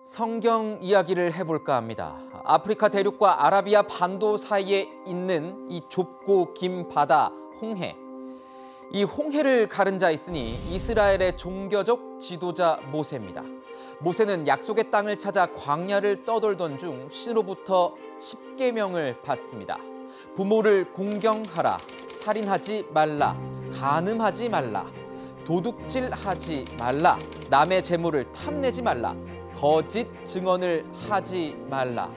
성경 이야기를 해볼까 합니다. 아프리카 대륙과 아라비아 반도 사이에 있는 이 좁고 긴 바다 홍해. 이 홍해를 가른 자 있으니 이스라엘의 종교적 지도자 모세입니다. 모세는 약속의 땅을 찾아 광야를 떠돌던 중 신으로부터 10계명을 받습니다. 부모를 공경하라, 살인하지 말라, 간음하지 말라, 도둑질하지 말라, 남의 재물을 탐내지 말라, 거짓 증언을 하지 말라.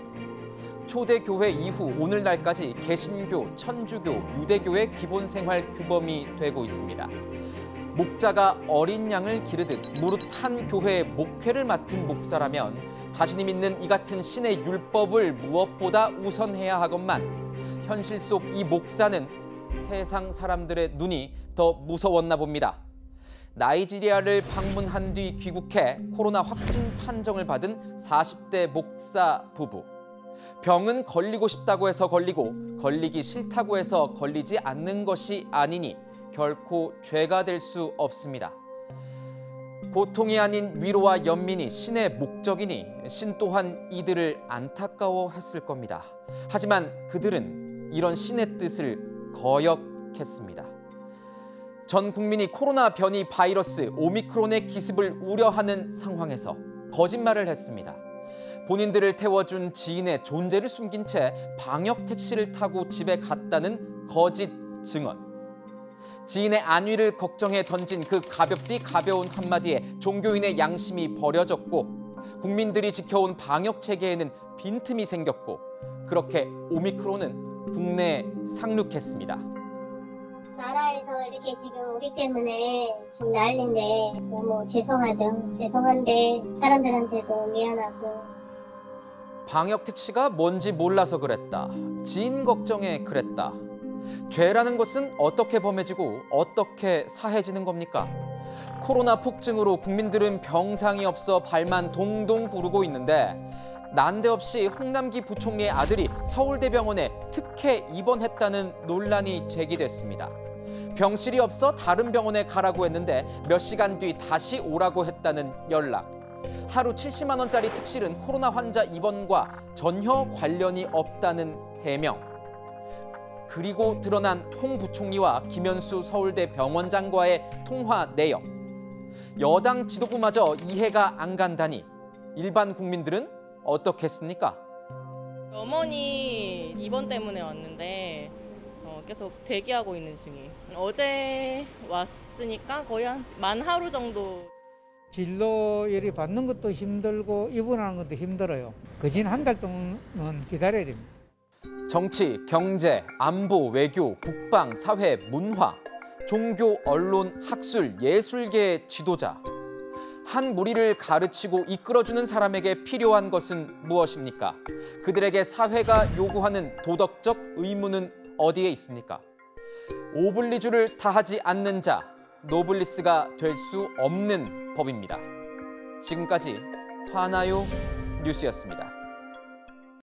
초대교회 이후 오늘날까지 개신교, 천주교, 유대교의 기본 생활 규범이 되고 있습니다. 목자가 어린 양을 기르듯 무릇 한 교회의 목회를 맡은 목사라면 자신이 믿는 이 같은 신의 율법을 무엇보다 우선해야 하건만 현실 속 이 목사는 세상 사람들의 눈이 더 무서웠나 봅니다. 나이지리아를 방문한 뒤 귀국해 코로나 확진 판정을 받은 40대 목사 부부. 병은 걸리고 싶다고 해서 걸리고 걸리기 싫다고 해서 걸리지 않는 것이 아니니 결코 죄가 될 수 없습니다. 고통이 아닌 위로와 연민이 신의 목적이니 신 또한 이들을 안타까워했을 겁니다. 하지만 그들은 이런 신의 뜻을 거역했습니다. 전 국민이 코로나 변이 바이러스 오미크론의 기습을 우려하는 상황에서 거짓말을 했습니다. 본인들을 태워준 지인의 존재를 숨긴 채 방역 택시를 타고 집에 갔다는 거짓 증언. 지인의 안위를 걱정해 던진 그 가볍디 가벼운 한마디에 종교인의 양심이 버려졌고 국민들이 지켜온 방역 체계에는 빈틈이 생겼고 그렇게 오미크론은 국내에 상륙했습니다. 나라에서 이렇게 지금 우리 때문에 지금 난리인데 너무 죄송하죠. 죄송한데 사람들한테도 미안하고. 방역 택시가 뭔지 몰라서 그랬다. 지인 걱정에 그랬다. 죄라는 것은 어떻게 범해지고 어떻게 사해지는 겁니까? 코로나 폭증으로 국민들은 병상이 없어 발만 동동 구르고 있는데 난데없이 홍남기 부총리의 아들이 서울대병원에 특혜 입원했다는 논란이 제기됐습니다. 병실이 없어 다른 병원에 가라고 했는데 몇 시간 뒤 다시 오라고 했다는 연락. 하루 70만 원짜리 특실은 코로나 환자 입원과 전혀 관련이 없다는 해명. 그리고 드러난 홍 부총리와 김현수 서울대 병원장과의 통화 내역. 여당 지도부마저 이해가 안 간다니 일반 국민들은 어떻겠습니까? 어머니 입원 때문에 왔는데 계속 대기하고 있는 중이에요. 어제 왔으니까 거의 만 하루 정도. 진료를 받는 것도 힘들고 입원하는 것도 힘들어요. 거진 한 달 동안은 기다려야 됩니다. 정치, 경제, 안보, 외교, 국방, 사회, 문화, 종교, 언론, 학술, 예술계의 지도자. 한 무리를 가르치고 이끌어주는 사람에게 필요한 것은 무엇입니까? 그들에게 사회가 요구하는 도덕적 의무는 어디에 있습니까? 오블리주를 다하지 않는 자, 노블리스가 될 수 없는 법입니다. 지금까지 화나요 뉴스였습니다.